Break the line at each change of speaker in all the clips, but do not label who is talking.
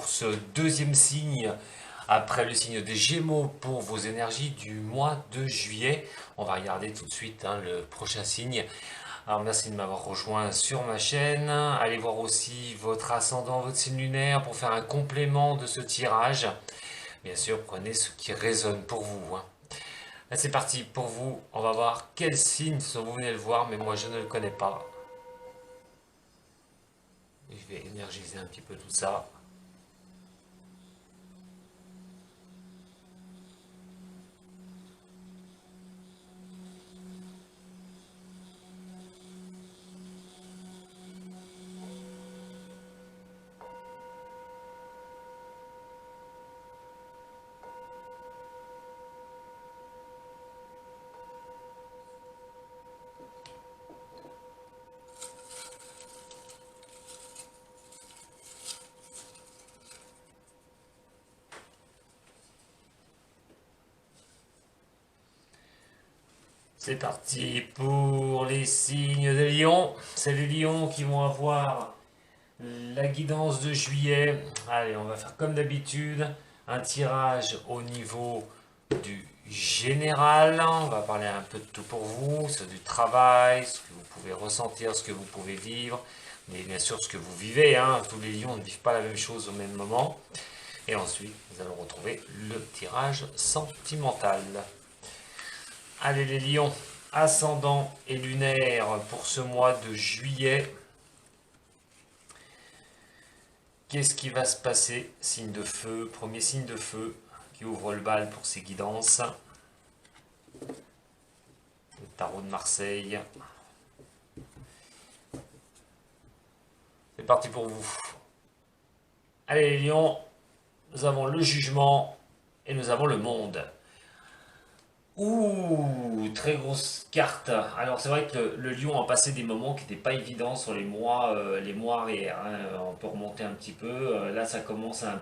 pour ce deuxième signe, après le signe des Gémeaux, pour vos énergies du mois de juillet. On va regarder tout de suite le prochain signe. Alors merci de m'avoir rejoint sur ma chaîne. Allez voir aussi votre ascendant, votre signe lunaire pour faire un complément de ce tirage. Bien sûr, prenez ce qui résonne pour vous. Là, c'est parti pour vous. On va voir quel signe vous venez le voir, mais moi je ne le connais pas. Je vais énergiser un petit peu tout ça. C'est parti pour les signes de Lion. C'est les lions qui vont avoir la guidance de juillet. Allez, on va faire comme d'habitude un tirage au niveau du général. On va parler un peu de tout pour vous, sur du travail, ce que vous pouvez ressentir, ce que vous pouvez vivre, mais bien sûr ce que vous vivez. Tous les lions ne vivent pas la même chose au même moment. Et ensuite, nous allons retrouver le tirage sentimental. Allez les lions, ascendant et lunaire pour ce mois de juillet. Qu'est-ce qui va se passer? Signe de feu, premier signe de feu qui ouvre le bal pour ses guidances. Le tarot de Marseille. C'est parti pour vous. Allez les lions, nous avons le jugement et nous avons le monde. Ouh, très grosse carte. Alors c'est vrai que le lion a passé des moments qui n'étaient pas évidents sur les mois arrière. On peut remonter un petit peu. Là, ça commence à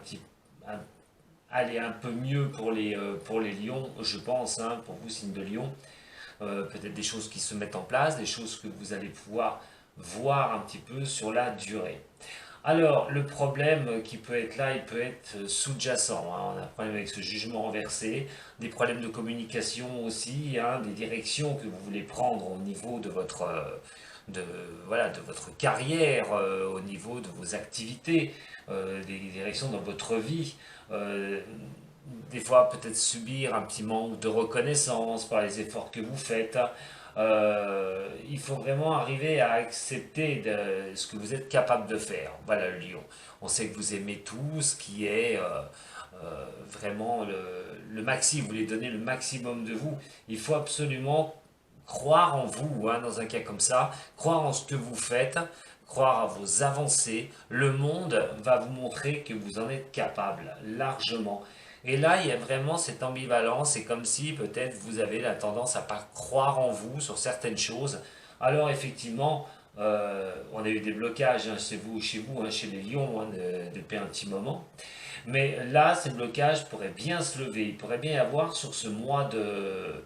aller un peu mieux pour les lions, je pense, pour vous, signe de lion. Peut-être des choses qui se mettent en place, des choses que vous allez pouvoir voir un petit peu sur la durée. Alors, le problème qui peut être là, il peut être sous-jacent. On a un problème avec ce jugement renversé, des problèmes de communication aussi, des directions que vous voulez prendre au niveau de votre carrière, au niveau de vos activités, des directions dans votre vie. Des fois, peut-être subir un petit manque de reconnaissance par les efforts que vous faites. Il faut vraiment arriver à accepter ce que vous êtes capable de faire. Voilà le lion. On sait que vous aimez tout ce qui est vraiment le maxi. Vous voulez donner le maximum de vous. Il faut absolument croire en vous, dans un cas comme ça, croire en ce que vous faites, croire à vos avancées. Le monde va vous montrer que vous en êtes capable, largement. Et là, il y a vraiment cette ambivalence. C'est comme si peut-être vous avez la tendance à pas croire en vous sur certaines choses. Alors effectivement, on a eu des blocages chez vous, chez les lions, depuis un petit moment. Mais là, ces blocages pourraient bien se lever. Il pourrait bien y avoir sur ce mois de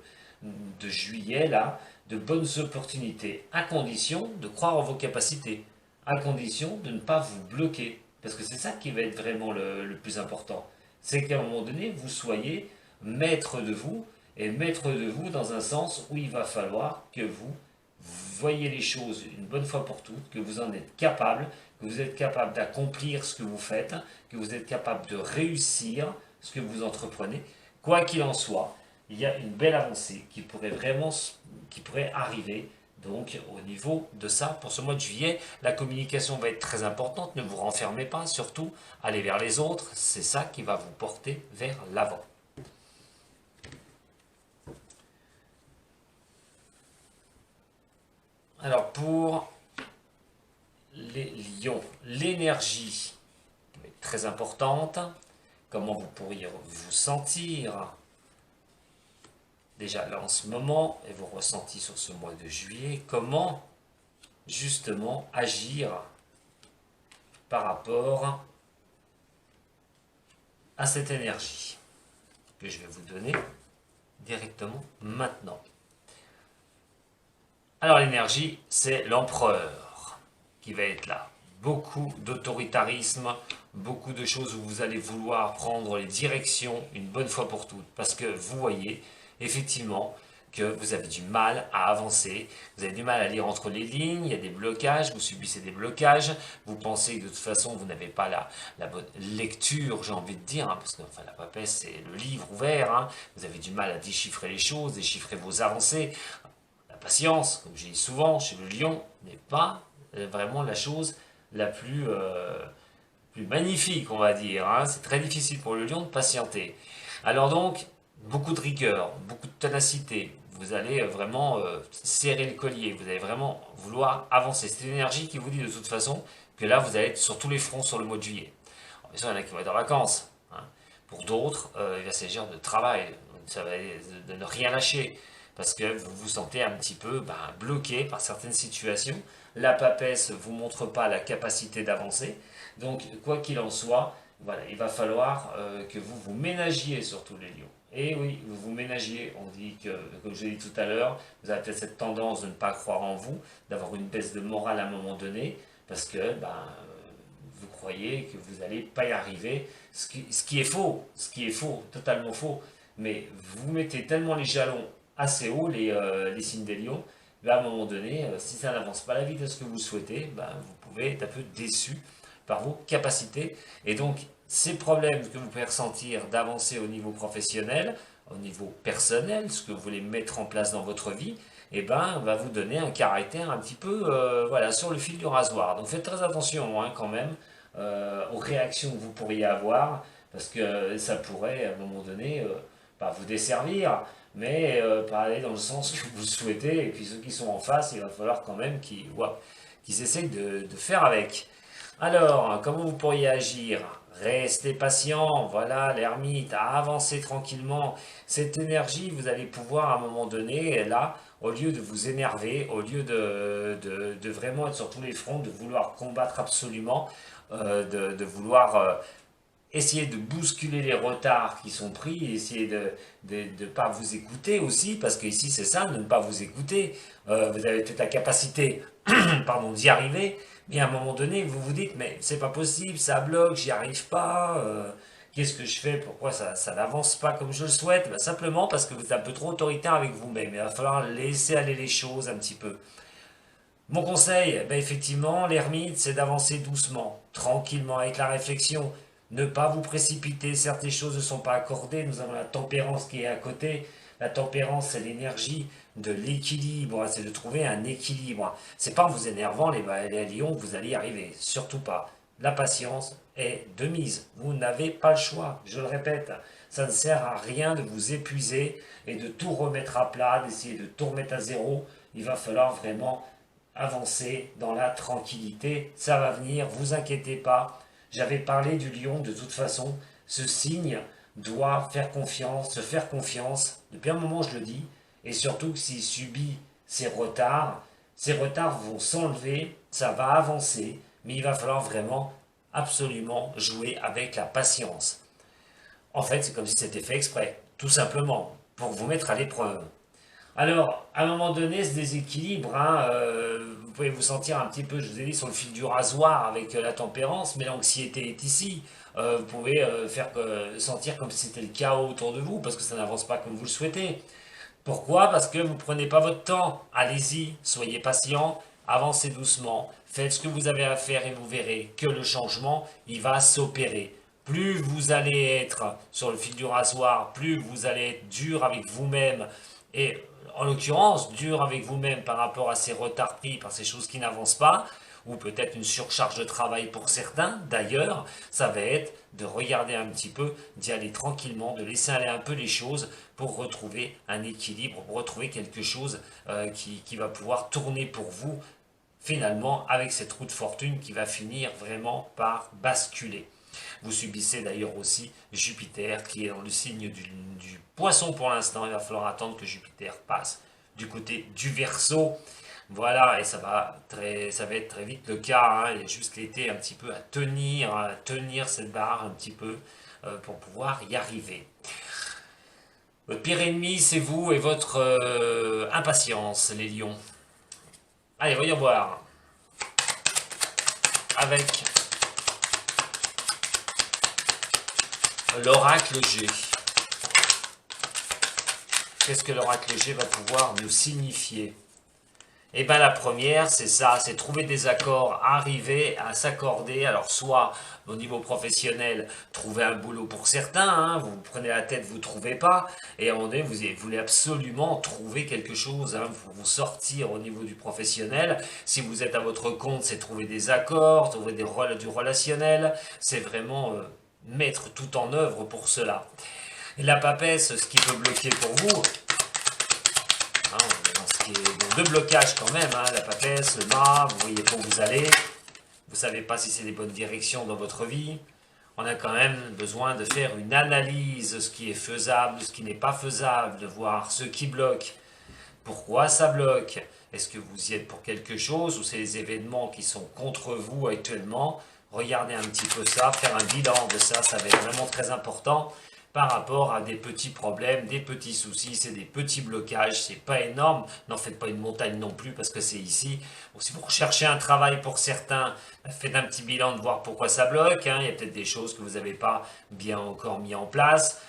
juillet, là, de bonnes opportunités, à condition de croire en vos capacités, à condition de ne pas vous bloquer. Parce que c'est ça qui va être vraiment le plus important. C'est qu'à un moment donné, vous soyez maître de vous, et maître de vous dans un sens où il va falloir que vous voyez les choses une bonne fois pour toutes, que vous en êtes capable, que vous êtes capable d'accomplir ce que vous faites, que vous êtes capable de réussir ce que vous entreprenez. Quoi qu'il en soit, il y a une belle avancée qui pourrait arriver. Donc au niveau de ça, pour ce mois de juillet, la communication va être très importante. Ne vous renfermez pas, surtout, allez vers les autres. C'est ça qui va vous porter vers l'avant. Alors pour les lions, l'énergie est très importante. Comment vous pourriez vous sentir déjà là en ce moment et vos ressentis sur ce mois de juillet? Comment justement agir par rapport à cette énergie que je vais vous donner directement maintenant? Alors l'énergie, c'est l'empereur qui va être là. beaucoup d'autoritarisme, beaucoup de choses où vous allez vouloir prendre les directions une bonne fois pour toutes. Parce que vous voyez, effectivement, que vous avez du mal à avancer, vous avez du mal à lire entre les lignes, il y a des blocages, vous subissez des blocages, vous pensez que de toute façon vous n'avez pas la bonne lecture, j'ai envie de dire, hein, parce que enfin, la papesse c'est le livre ouvert, hein, vous avez du mal à déchiffrer les choses, déchiffrer vos avancées. La patience, comme je dis souvent chez le lion, n'est pas vraiment la chose la plus magnifique, on va dire, hein. C'est très difficile pour le lion de patienter. Alors donc, beaucoup de rigueur, beaucoup de ténacité. Vous allez vraiment serrer le collier, vous allez vraiment vouloir avancer. C'est une énergie qui vous dit de toute façon que là, vous allez être sur tous les fronts sur le mois de juillet. Alors, bien sûr, il y en a qui vont être en vacances, hein. Pour d'autres, il va s'agir de travail, ça va être de ne rien lâcher, parce que vous vous sentez un petit peu bloqué par certaines situations. La papesse ne vous montre pas la capacité d'avancer. Donc, quoi qu'il en soit, voilà, il va falloir que vous vous ménagiez sur tous les lions. Et oui, vous vous ménagiez. On dit que, comme je l'ai dit tout à l'heure, vous avez peut-être cette tendance de ne pas croire en vous, d'avoir une baisse de morale à un moment donné, parce que vous croyez que vous n'allez pas y arriver, ce qui est faux, totalement faux. Mais vous mettez tellement les jalons assez haut, les signes des lions, à un moment donné, si ça n'avance pas à la vitesse que vous souhaitez, vous pouvez être un peu déçu par vos capacités. Et donc, ces problèmes que vous pouvez ressentir d'avancer au niveau professionnel, au niveau personnel, ce que vous voulez mettre en place dans votre vie, va vous donner un caractère un petit peu voilà, sur le fil du rasoir. Donc faites très attention hein, quand même aux réactions que vous pourriez avoir, parce que ça pourrait à un moment donné pas vous desservir, mais pas aller dans le sens que vous souhaitez. Et puis ceux qui sont en face, il va falloir quand même qu'ils essayent de faire avec. Alors, comment vous pourriez agir? Restez patient, voilà, l'ermite, à avancer tranquillement. Cette énergie, vous allez pouvoir à un moment donné, là, au lieu de vous énerver, au lieu de vraiment être sur tous les fronts, de vouloir combattre absolument, de vouloir essayer de bousculer les retards qui sont pris, essayer de ne pas vous écouter aussi, parce que ici c'est ça, de ne pas vous écouter. Vous avez peut-être la capacité pardon, d'y arriver, mais à un moment donné, vous vous dites, mais c'est pas possible, ça bloque, j'y arrive pas, qu'est-ce que je fais, pourquoi ça n'avance pas comme je le souhaite? Simplement parce que vous êtes un peu trop autoritaire avec vous-même, il va falloir laisser aller les choses un petit peu. Mon conseil, effectivement, l'ermite, c'est d'avancer doucement, tranquillement, avec la réflexion. Ne pas vous précipiter, certaines choses ne sont pas accordées. Nous avons la tempérance qui est à côté. La tempérance, c'est l'énergie de l'équilibre, c'est de trouver un équilibre. C'est pas en vous énervant les lions que vous allez y arriver, surtout pas. La patience est de mise. Vous n'avez pas le choix, je le répète. Ça ne sert à rien de vous épuiser et de tout remettre à plat, d'essayer de tout remettre à zéro. Il va falloir vraiment avancer dans la tranquillité. Ça va venir, vous inquiétez pas. J'avais parlé du lion, de toute façon, ce signe doit faire confiance, se faire confiance. Depuis un moment, je le dis, et surtout que s'il subit ces retards vont s'enlever, ça va avancer, mais il va falloir vraiment, absolument jouer avec la patience. En fait, c'est comme si c'était fait exprès, tout simplement, pour vous mettre à l'épreuve. Alors, à un moment donné, ce déséquilibre, hein, vous pouvez vous sentir un petit peu, je vous ai dit, sur le fil du rasoir avec la tempérance, mais l'anxiété est ici. Vous pouvez faire sentir comme si c'était le chaos autour de vous, parce que ça n'avance pas comme vous le souhaitez. Pourquoi? Parce que vous ne prenez pas votre temps. Allez-y, soyez patient, avancez doucement, faites ce que vous avez à faire et vous verrez que le changement, il va s'opérer. Plus vous allez être sur le fil du rasoir, plus vous allez être dur avec vous-même et en l'occurrence dur avec vous-même par rapport à ces retards pris, par ces choses qui n'avancent pas, ou peut-être une surcharge de travail pour certains, d'ailleurs, ça va être de regarder un petit peu, d'y aller tranquillement, de laisser aller un peu les choses pour retrouver un équilibre, pour retrouver quelque chose qui va pouvoir tourner pour vous, finalement, avec cette roue de fortune qui va finir vraiment par basculer. Vous subissez d'ailleurs aussi Jupiter qui est dans le signe du Poisson pour l'instant. Il va falloir attendre que Jupiter passe du côté du Verseau. Voilà, et ça va être très vite le cas. Hein. Il y a juste l'été un petit peu à tenir cette barre un petit peu pour pouvoir y arriver. Votre pire ennemi, c'est vous et votre impatience, les lions. Allez, voyons voir. avec l'oracle G. Qu'est-ce que l'oracle G va pouvoir nous signifier? Eh bien la première, c'est ça, c'est trouver des accords, arriver à s'accorder. Alors soit au niveau professionnel, trouver un boulot pour certains, hein, vous prenez la tête, vous ne trouvez pas, et à un moment donné, vous voulez absolument trouver quelque chose hein, pour vous sortir au niveau du professionnel. Si vous êtes à votre compte, c'est trouver des accords, trouver du relationnel, c'est vraiment mettre tout en œuvre pour cela. Et la papesse, ce qui peut bloquer pour vous, hein, dans ce qui est bon, de blocage quand même, hein, la papesse, le mât, vous voyez pas où vous allez, vous savez pas si c'est les bonnes directions dans votre vie. On a quand même besoin de faire une analyse de ce qui est faisable, de ce qui n'est pas faisable, de voir ce qui bloque, pourquoi ça bloque, est-ce que vous y êtes pour quelque chose ou c'est les événements qui sont contre vous actuellement. Regardez un petit peu ça, faire un bilan de ça, ça va être vraiment très important par rapport à des petits problèmes, des petits soucis, c'est des petits blocages, c'est pas énorme, n'en faites pas une montagne non plus parce que c'est ici. Bon, si vous recherchez un travail pour certains, faites un petit bilan de voir pourquoi ça bloque, hein. Il y a peut-être des choses que vous n'avez pas bien encore mis en place,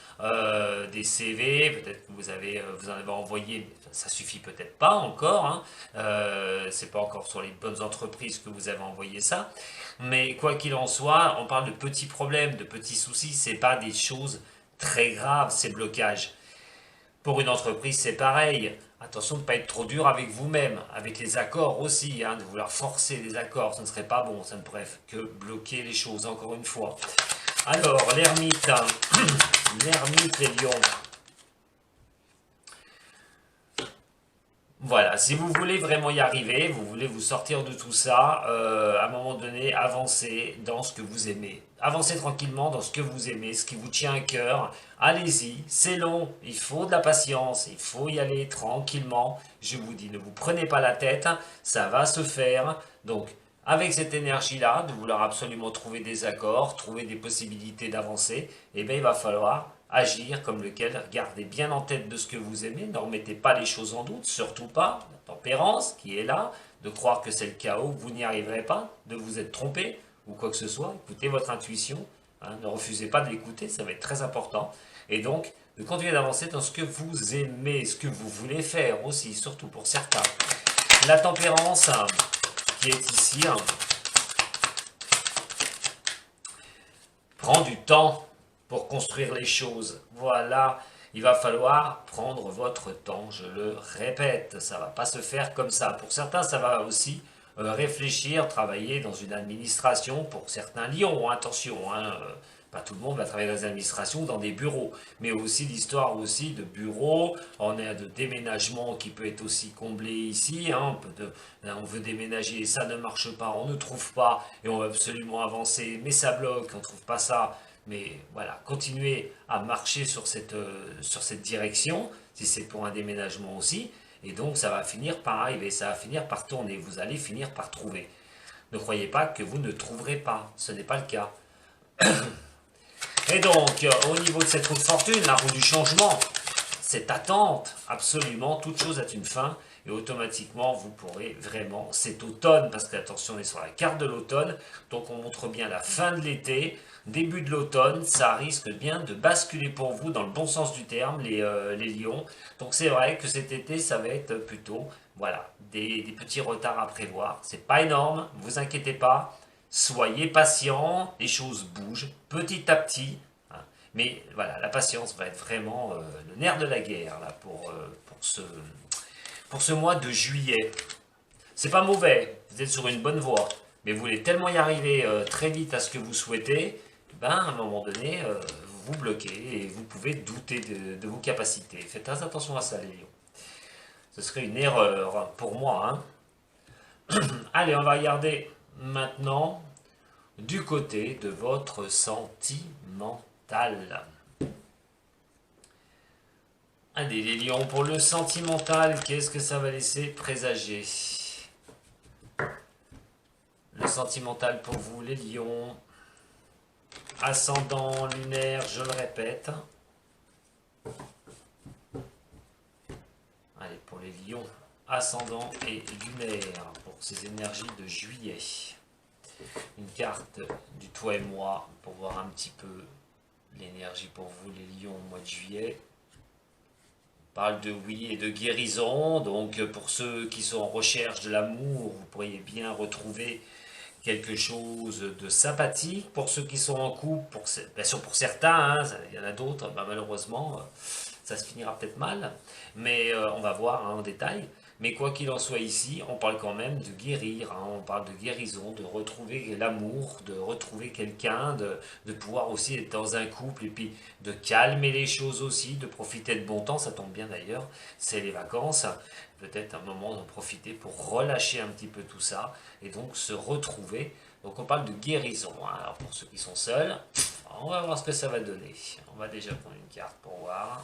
des CV, peut-être que vous en avez envoyé, mais ça suffit peut-être pas encore, hein. C'est pas encore sur les bonnes entreprises que vous avez envoyé ça, mais quoi qu'il en soit, on parle de petits problèmes, de petits soucis, c'est pas des choses très graves ces blocages. Pour une entreprise, c'est pareil. Attention de ne pas être trop dur avec vous-même, avec les accords aussi, hein, de vouloir forcer les accords, ce ne serait pas bon, ça ne pourrait que bloquer les choses, encore une fois. Alors, l'ermite, l'ermite, les lions. Voilà, si vous voulez vraiment y arriver, vous voulez vous sortir de tout ça, à un moment donné, avancez dans ce que vous aimez. Avancez tranquillement dans ce que vous aimez, ce qui vous tient à cœur. Allez-y, c'est long, il faut de la patience, il faut y aller tranquillement. Je vous dis, ne vous prenez pas la tête, ça va se faire. Donc, avec cette énergie-là, de vouloir absolument trouver des accords, trouver des possibilités d'avancer, eh bien, il va falloir agir comme lequel, gardez bien en tête de ce que vous aimez, ne remettez pas les choses en doute, surtout pas la tempérance qui est là, de croire que c'est le chaos, vous n'y arriverez pas, de vous être trompé ou quoi que ce soit, écoutez votre intuition, hein, ne refusez pas de l'écouter, ça va être très important, et donc de continuer d'avancer dans ce que vous aimez, ce que vous voulez faire aussi, surtout pour certains. La tempérance qui est ici prend du temps pour construire les choses. Voilà, il va falloir prendre votre temps, je le répète, ça ne va pas se faire comme ça. Pour certains, ça va aussi réfléchir, travailler dans une administration, pour certains lions, attention, hein, pas tout le monde va travailler dans des administrations ou dans des bureaux, mais aussi l'histoire aussi de bureaux, on a de déménagement qui peut être aussi comblé ici, hein, on veut déménager et ça ne marche pas, on ne trouve pas et on veut absolument avancer, mais ça bloque, on ne trouve pas ça. Mais voilà, continuez à marcher sur cette direction, si c'est pour un déménagement aussi, et donc ça va finir par arriver, ça va finir par tourner, vous allez finir par trouver. Ne croyez pas que vous ne trouverez pas, ce n'est pas le cas. Et donc, au niveau de cette roue de fortune, la roue du changement, cette attente, absolument, toute chose a une fin, et automatiquement, vous pourrez vraiment, cet automne, parce que attention, on est sur la carte de l'automne, donc on montre bien la fin de l'été, début de l'automne, ça risque bien de basculer pour vous dans le bon sens du terme, les lions. Donc c'est vrai que cet été, ça va être plutôt, voilà, des petits retards à prévoir. C'est pas énorme, vous inquiétez pas, soyez patient, les choses bougent petit à petit. Hein. Mais voilà, la patience va être vraiment le nerf de la guerre là, pour ce mois de juillet. C'est pas mauvais, vous êtes sur une bonne voie, mais vous voulez tellement y arriver très vite à ce que vous souhaitez, ben, à un moment donné, vous vous bloquez et vous pouvez douter de vos capacités. Faites très attention à ça, les lions. Ce serait une erreur pour moi. Hein. Allez, on va regarder maintenant du côté de votre sentimental. Allez, les lions, pour le sentimental, qu'est-ce que ça va laisser présager? Le sentimental pour vous, les lions. Ascendant lunaire, je le répète. Allez, pour les lions, ascendant et lunaire, pour ces énergies de juillet. une carte du toi et moi pour voir un petit peu l'énergie pour vous les lions au mois de juillet. On parle de oui et de guérison, donc pour ceux qui sont en recherche de l'amour, vous pourriez bien retrouver quelque chose de sympathique. Pour ceux qui sont en couple, bien sûr pour certains, hein, il y en a d'autres, malheureusement, ça se finira peut-être mal, mais on va voir en détail. Mais quoi qu'il en soit ici, on parle quand même de guérir, hein, on parle de guérison, de retrouver l'amour, de retrouver quelqu'un, de pouvoir aussi être dans un couple et puis de calmer les choses aussi, de profiter de bon temps, ça tombe bien d'ailleurs, c'est les vacances, peut-être un moment d'en profiter pour relâcher un petit peu tout ça et donc se retrouver. Donc on parle de guérison, hein. Alors pour ceux qui sont seuls, on va voir ce que ça va donner. On va déjà prendre une carte pour voir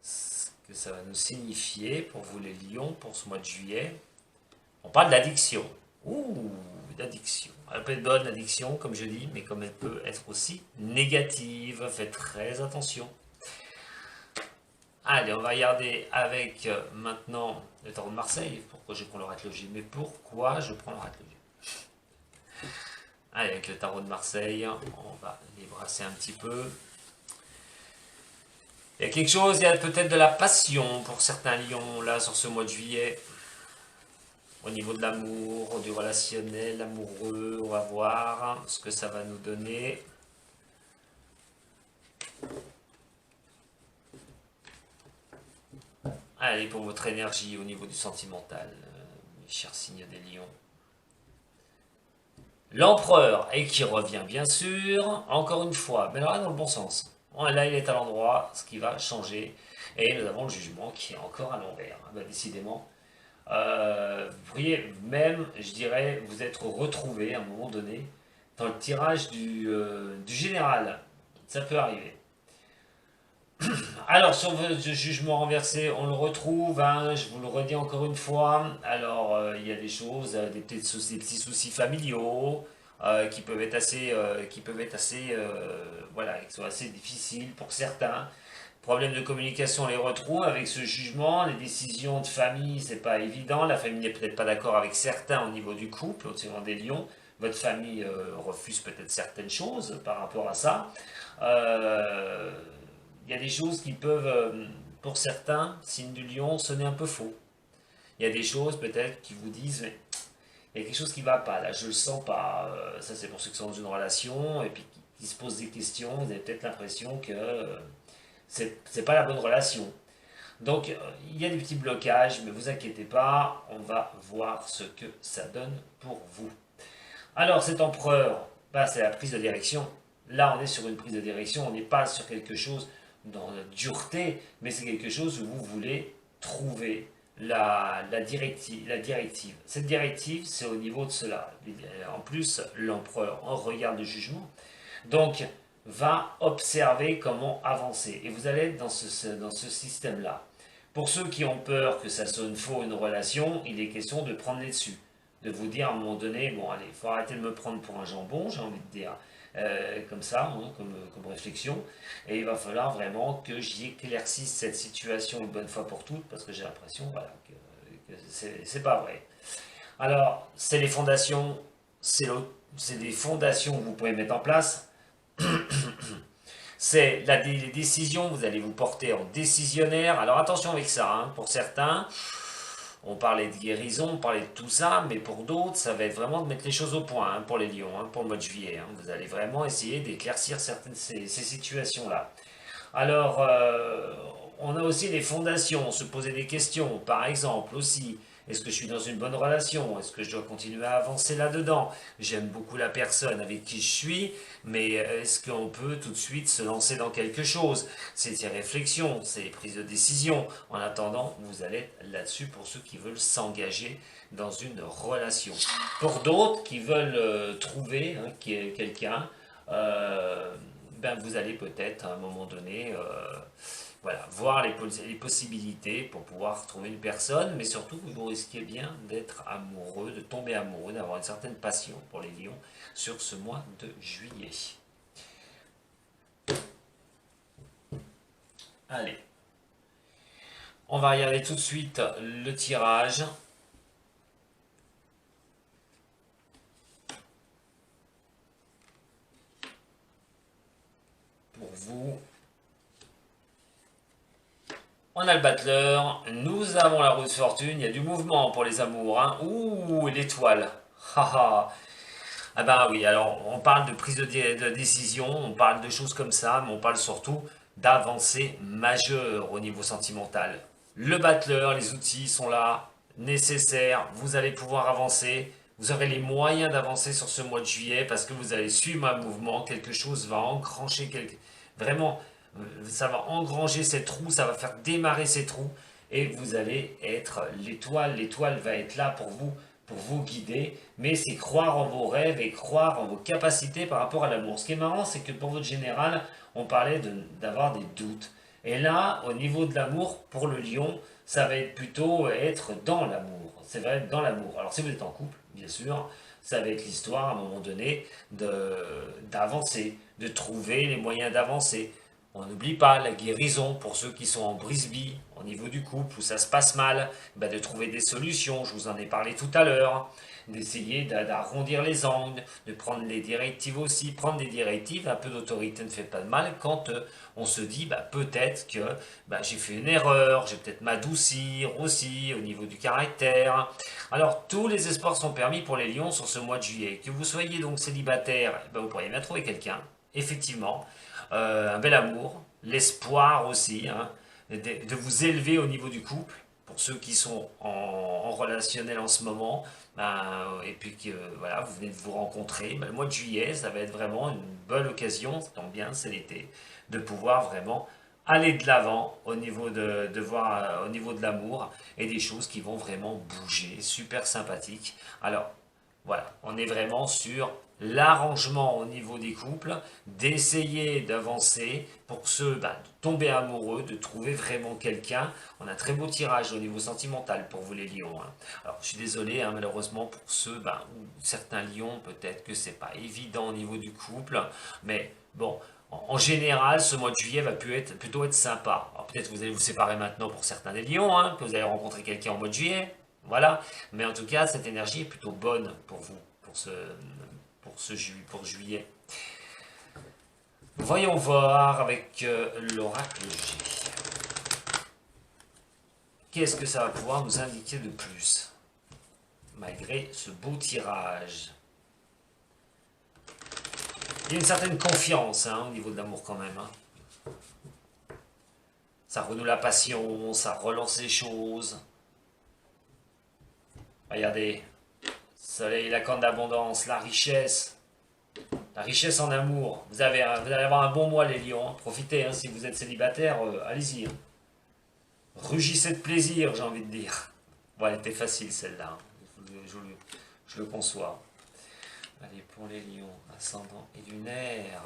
ce que ça va nous signifier pour vous les lions pour ce mois de juillet. On parle d'addiction. Ouh, d'addiction. Elle peut être bonne, l'addiction, comme je dis, mais comme elle peut être aussi négative. Faites très attention. Allez, on va regarder avec maintenant le tarot de Marseille. Pourquoi je prends l'oracle-logie? Mais pourquoi je prends l'oracle-logie? Allez, avec le tarot de Marseille, on va les brasser un petit peu. Il y a quelque chose, il y a peut-être de la passion pour certains lions, là, sur ce mois de juillet. Au niveau de l'amour, du relationnel, amoureux, on va voir ce que ça va nous donner. Allez, pour votre énergie au niveau du sentimental, mes chers signes des lions. L'empereur, et qui revient bien sûr, encore une fois, mais là dans le bon sens. Là, il est à l'endroit, ce qui va changer. Et nous avons le jugement qui est encore à l'envers. Décidément, vous pourriez même, je dirais, vous être retrouvé à un moment donné dans le tirage du général. Ça peut arriver. Alors, sur le jugement renversé, on le retrouve, hein, je vous le redis encore une fois. Alors, il y a des choses, des petits soucis familiaux qui peuvent être assez, voilà, qui sont assez difficiles pour certains. Problèmes de communication, on les retrouve avec ce jugement. Les décisions de famille, c'est pas évident. La famille n'est peut-être pas d'accord avec certains au niveau du couple, au niveau des lions. Votre famille refuse peut-être certaines choses par rapport à ça. Euh, il y a des choses qui peuvent, pour certains, signe du lion, sonner un peu faux. Il y a des choses peut-être qui vous disent, mais il y a quelque chose qui ne va pas, là, je le sens pas. Ça, c'est pour ceux qui sont dans une relation et puis qui se posent des questions. Vous avez peut-être l'impression que c'est pas la bonne relation. Donc, il y a des petits blocages, mais vous inquiétez pas, on va voir ce que ça donne pour vous. Alors, cet empereur, bah, c'est la prise de direction. Là, on est sur une prise de direction, on n'est pas sur quelque chose dans la dureté, mais c'est quelque chose où vous voulez trouver la directive. Cette directive, c'est au niveau de cela. En plus, l'empereur en regarde le jugement, donc va observer comment avancer. Et vous allez être dans ce système-là. Pour ceux qui ont peur que ça sonne faux une relation, il est question de prendre les dessus. De vous dire à un moment donné, bon allez, il faut arrêter de me prendre pour un jambon, j'ai envie de dire. Comme ça, hein, comme réflexion. Et il va falloir vraiment que j'y éclaircisse cette situation une bonne fois pour toutes, parce que j'ai l'impression voilà, que c'est pas vrai. Alors, c'est les fondations, c'est des fondations que vous pouvez mettre en place. C'est les décisions, vous allez vous porter en décisionnaire. Alors attention avec ça, hein, pour certains, on parlait de guérison, on parlait de tout ça, mais pour d'autres, ça va être vraiment de mettre les choses au point, hein, pour les lions, hein, pour le mois de juillet. Hein. Vous allez vraiment essayer d'éclaircir certaines ces situations-là. Alors, on a aussi les fondations, se poser des questions. Par exemple, aussi, est-ce que je suis dans une bonne relation? Est-ce que je dois continuer à avancer là-dedans? J'aime beaucoup la personne avec qui je suis, mais est-ce qu'on peut tout de suite se lancer dans quelque chose? C'est des réflexions, c'est des prises de décision. En attendant, vous allez être là-dessus pour ceux qui veulent s'engager dans une relation. Pour d'autres qui veulent trouver hein, quelqu'un, ben vous allez peut-être à un moment donné voilà, voir les possibilités pour pouvoir trouver une personne, mais surtout vous risquez bien d'être amoureux, de tomber amoureux, d'avoir une certaine passion pour les lions sur ce mois de juillet. Allez, on va regarder tout de suite le tirage. vous. On a le battleur, nous avons la roue de fortune, il y a du mouvement pour les amours. Hein. Ouh, l'étoile. Ah ben oui, alors on parle de prise de décision, on parle de choses comme ça, mais on parle surtout d'avancées majeures au niveau sentimental. Le battleur, les outils sont là, nécessaires, vous allez pouvoir avancer, vous aurez les moyens d'avancer sur ce mois de juillet parce que vous allez suivre un mouvement, quelque chose va enclencher, vraiment, ça va engranger cette roue, ça va faire démarrer cette roue et vous allez être l'étoile, l'étoile va être là pour vous guider, mais c'est croire en vos rêves et croire en vos capacités par rapport à l'amour. Ce qui est marrant, c'est que pour votre général, on parlait d'avoir des doutes. Et là, au niveau de l'amour, pour le lion, ça va être plutôt être dans l'amour. Ça va être dans l'amour. Alors si vous êtes en couple, bien sûr, ça va être l'histoire à un moment donné d'avancer, de trouver les moyens d'avancer. On n'oublie pas la guérison pour ceux qui sont en brisbee, au niveau du couple, où ça se passe mal, de trouver des solutions, je vous en ai parlé tout à l'heure, d'essayer d'arrondir les angles, de prendre les directives aussi. Prendre des directives, un peu d'autorité ne fait pas de mal quand on se dit peut-être que j'ai fait une erreur, je vais peut-être m'adoucir aussi au niveau du caractère. Alors tous les espoirs sont permis pour les lions sur ce mois de juillet. Que vous soyez donc célibataire, vous pourriez bien trouver quelqu'un, effectivement. Un bel amour, l'espoir aussi, hein, de vous élever au niveau du couple, pour ceux qui sont en relationnel en ce moment, et puis que voilà, vous venez de vous rencontrer, le mois de juillet, ça va être vraiment une bonne occasion, ça tombe bien, c'est l'été, de pouvoir vraiment aller de l'avant au niveau au niveau de l'amour et des choses qui vont vraiment bouger, super sympathique. Alors, voilà, on est vraiment sur l'arrangement au niveau des couples, d'essayer d'avancer pour ceux, de tomber amoureux, de trouver vraiment quelqu'un. On a un très beau tirage au niveau sentimental pour vous les lions. Hein. Alors je suis désolé, hein, malheureusement pour ceux, ou certains lions, peut-être que c'est pas évident au niveau du couple, mais bon, en général, ce mois de juillet va plutôt être sympa. Alors peut-être que vous allez vous séparer maintenant pour certains des lions, hein, que vous allez rencontrer quelqu'un en mois de juillet, voilà. Mais en tout cas, cette énergie est plutôt bonne pour vous, pour juillet. Voyons voir avec l'oracle G. Qu'est-ce que ça va pouvoir nous indiquer de plus, malgré ce beau tirage? Il y a une certaine confiance au niveau de l'amour quand même. Hein. Ça renoue la passion, ça relance les choses. Regardez, soleil, la corne d'abondance, la richesse en amour. Vous allez avoir un bon mois les lions. Hein. Profitez, hein, si vous êtes célibataire, allez-y. Hein. Rugissez de plaisir, j'ai envie de dire. Bon, elle était facile celle-là. Hein. Je le conçois. Allez, pour les lions, ascendant et lunaire.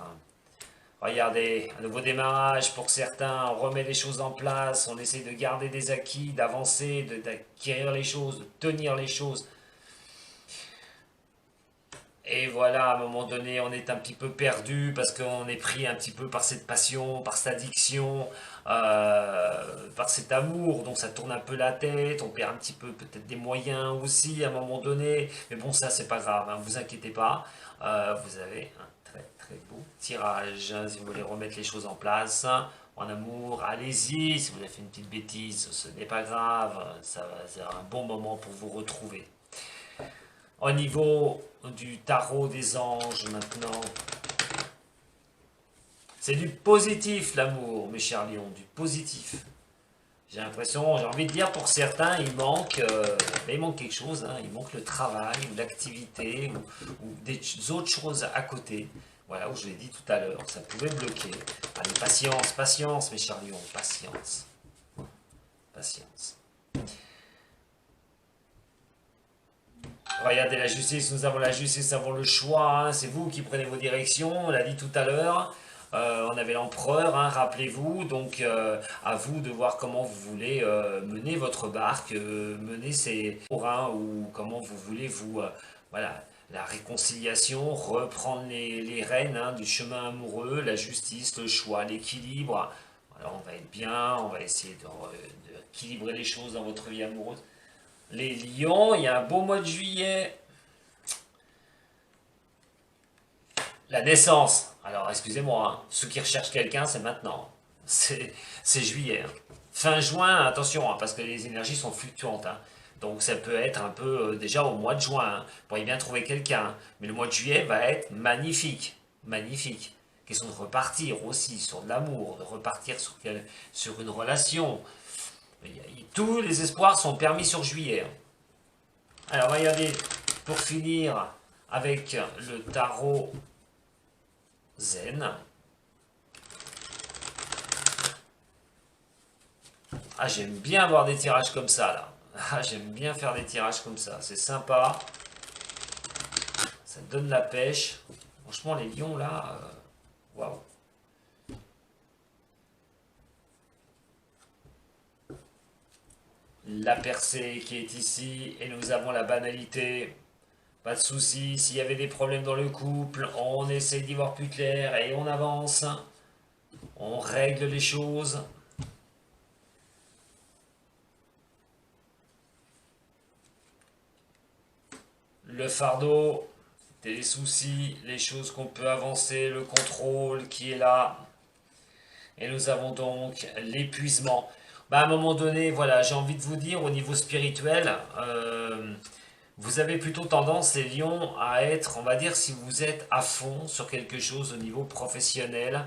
Regardez, un nouveau démarrage pour certains, on remet les choses en place, on essaie de garder des acquis, d'avancer, d'acquérir les choses, de tenir les choses. Et voilà, à un moment donné, on est un petit peu perdu parce qu'on est pris un petit peu par cette passion, par cette addiction, par cet amour. Donc ça tourne un peu la tête, on perd un petit peu peut-être des moyens aussi à un moment donné. Mais bon, ça, c'est pas grave, hein, vous inquiétez pas. Vous avez un très très beau tirage. Hein, si vous voulez remettre les choses en place en amour, allez-y. Si vous avez fait une petite bêtise, ce n'est pas grave. Ça va être un bon moment pour vous retrouver. Au niveau du tarot des anges maintenant, c'est du positif l'amour, mes chers lions, du positif. J'ai l'impression, j'ai envie de dire pour certains, il manque quelque chose, hein, il manque le travail ou l'activité ou des autres choses à côté. Voilà, où je l'ai dit tout à l'heure, ça pouvait bloquer. Allez, patience, patience, mes chers lions, patience. Patience. Regardez la justice, nous avons la justice, nous avons le choix, hein, c'est vous qui prenez vos directions, on l'a dit tout à l'heure. On avait l'empereur, hein, rappelez-vous, donc à vous de voir comment vous voulez mener votre barque, mener ces hein, ou comment vous voulez voilà, la réconciliation, reprendre les rênes hein, du chemin amoureux, la justice, le choix, l'équilibre. Alors on va être bien, on va essayer d'équilibrer les choses dans votre vie amoureuse. Les lions, il y a un beau mois de juillet. La naissance. Alors, excusez-moi, hein, ceux qui recherchent quelqu'un, c'est maintenant. C'est juillet. Hein. Fin juin, attention, hein, parce que les énergies sont fluctuantes. Hein. Donc, ça peut être un peu déjà au mois de juin. Hein. Vous pourriez bien trouver quelqu'un. Hein. Mais le mois de juillet va être magnifique. Magnifique. Question de repartir aussi sur de l'amour, de repartir sur une relation. Tous les espoirs sont permis sur juillet. Hein. Alors, regardez, pour finir avec le tarot Zen. Ah, j'aime bien avoir des tirages comme ça, là. Ah, j'aime bien faire des tirages comme ça. C'est sympa. Ça donne la pêche. Franchement, les lions, là, waouh. La percée qui est ici. Et nous avons la banalité. Pas de soucis. S'il y avait des problèmes dans le couple, on essaie d'y voir plus clair et on avance. On règle les choses. Le fardeau, des soucis, les choses qu'on peut avancer, le contrôle qui est là. Et nous avons donc l'épuisement. Bah, à un moment donné, voilà, j'ai envie de vous dire, au niveau spirituel, vous avez plutôt tendance, les lions, à être, on va dire, si vous êtes à fond sur quelque chose au niveau professionnel,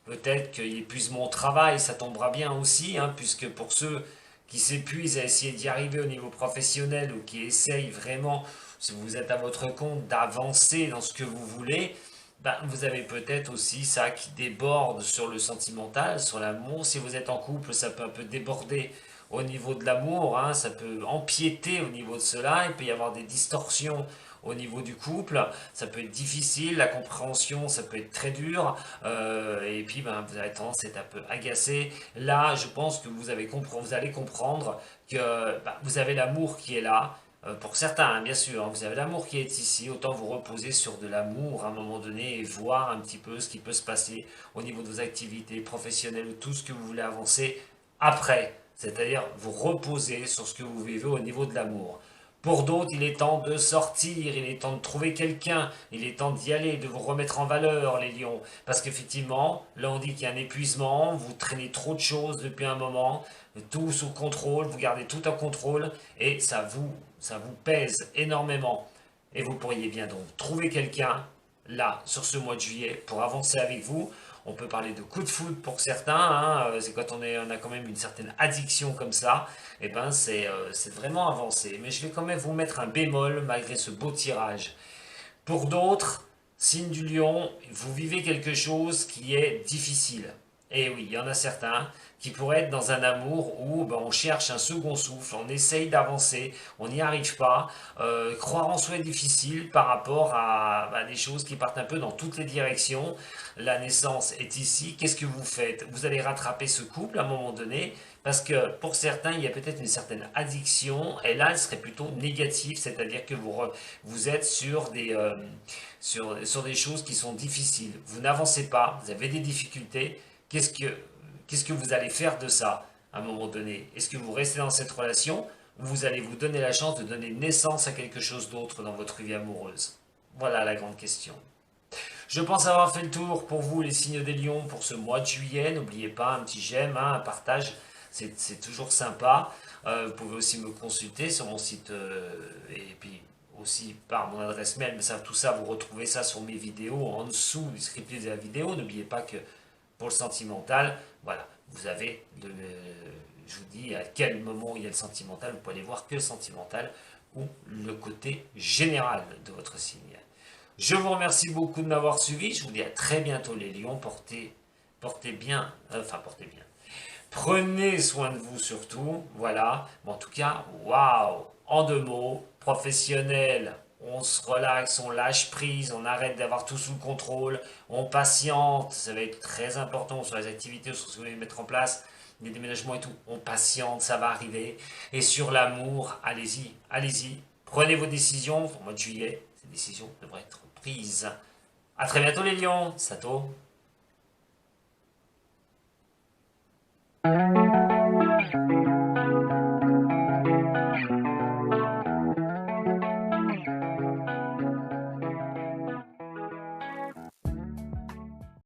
peut-être que l'épuisement au travail, ça tombera bien aussi, hein, puisque pour ceux qui s'épuisent à essayer d'y arriver au niveau professionnel ou qui essayent vraiment, si vous êtes à votre compte, d'avancer dans ce que vous voulez, ben, vous avez peut-être aussi ça qui déborde sur le sentimental, sur l'amour. Si vous êtes en couple, ça peut un peu déborder au niveau de l'amour, hein, ça peut empiéter au niveau de cela, il peut y avoir des distorsions au niveau du couple, ça peut être difficile, la compréhension, ça peut être très dur, et puis ben, vous avez tendance à être un peu agacé. Là, je pense que vous allez comprendre que ben, vous avez l'amour qui est là, pour certains, hein, bien sûr, hein, vous avez l'amour qui est ici, autant vous reposer sur de l'amour à un moment donné et voir un petit peu ce qui peut se passer au niveau de vos activités professionnelles ou tout ce que vous voulez avancer après. C'est-à-dire vous reposer sur ce que vous vivez au niveau de l'amour. Pour d'autres, il est temps de sortir, il est temps de trouver quelqu'un, il est temps d'y aller, de vous remettre en valeur, les lions. Parce qu'effectivement, là on dit qu'il y a un épuisement, vous traînez trop de choses depuis un moment, tout sous contrôle, vous gardez tout en contrôle, et ça vous pèse énormément. Et vous pourriez bien donc trouver quelqu'un, là, sur ce mois de juillet, pour avancer avec vous. On peut parler de coup de foudre pour certains, hein, c'est quand on a quand même une certaine addiction comme ça, et ben c'est vraiment avancé. Mais je vais quand même vous mettre un bémol malgré ce beau tirage. Pour d'autres, signe du lion, vous vivez quelque chose qui est difficile. Et oui, il y en a certains qui pourraient être dans un amour où ben, on cherche un second souffle, on essaye d'avancer, on n'y arrive pas. Croire en soi est difficile par rapport à des choses qui partent un peu dans toutes les directions. La naissance est ici. Qu'est-ce que vous faites? Vous allez rattraper ce couple à un moment donné, parce que pour certains, il y a peut-être une certaine addiction, et là, elle serait plutôt négative, c'est-à-dire que vous êtes sur des choses qui sont difficiles. Vous n'avancez pas, vous avez des difficultés. Qu'est-ce que vous allez faire de ça à un moment donné? Est-ce que vous restez dans cette relation ou vous allez vous donner la chance de donner naissance à quelque chose d'autre dans votre vie amoureuse? Voilà la grande question. Je pense avoir fait le tour pour vous, les signes des lions, pour ce mois de juillet. N'oubliez pas un petit j'aime, hein, un partage, c'est toujours sympa. Vous pouvez aussi me consulter sur mon site et puis aussi par mon adresse mail. Mais ça, tout ça, vous retrouvez ça sur mes vidéos en dessous du script de la vidéo. N'oubliez pas que pour le sentimental, voilà, vous avez, je vous dis à quel moment il y a le sentimental, vous pouvez aller voir que le sentimental ou le côté général de votre signe. Je vous remercie beaucoup de m'avoir suivi, je vous dis à très bientôt les lions, portez bien, portez bien. Prenez soin de vous surtout, voilà, mais en tout cas, waouh, en 2 mots, professionnel, on se relaxe, on lâche prise, on arrête d'avoir tout sous le contrôle, on patiente, ça va être très important sur les activités, sur ce que vous voulez mettre en place, les déménagements et tout, on patiente, ça va arriver. Et sur l'amour, allez-y, allez-y, prenez vos décisions, au mois de juillet, ces décisions devraient être prises. A très bientôt les lions, Sato.